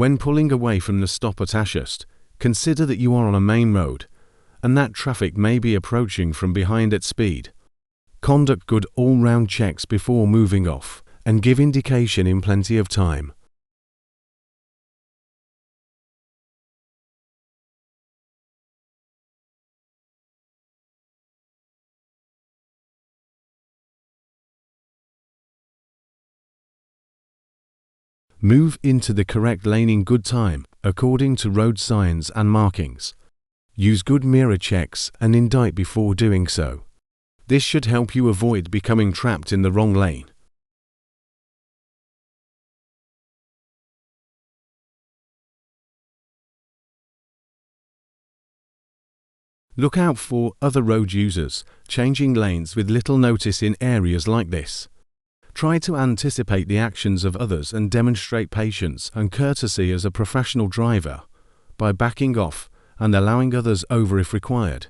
When pulling away from the stop at Ashurst, consider that you are on a main road, and that traffic may be approaching from behind at speed. Conduct good all-round checks before moving off, and give indication in plenty of time. Move into the correct lane in good time, according to road signs and markings. Use good mirror checks and indite before doing so. This should help you avoid becoming trapped in the wrong lane. Look out for other road users changing lanes with little notice in areas like this. Try to anticipate the actions of others and demonstrate patience and courtesy as a professional driver by backing off and allowing others over if required.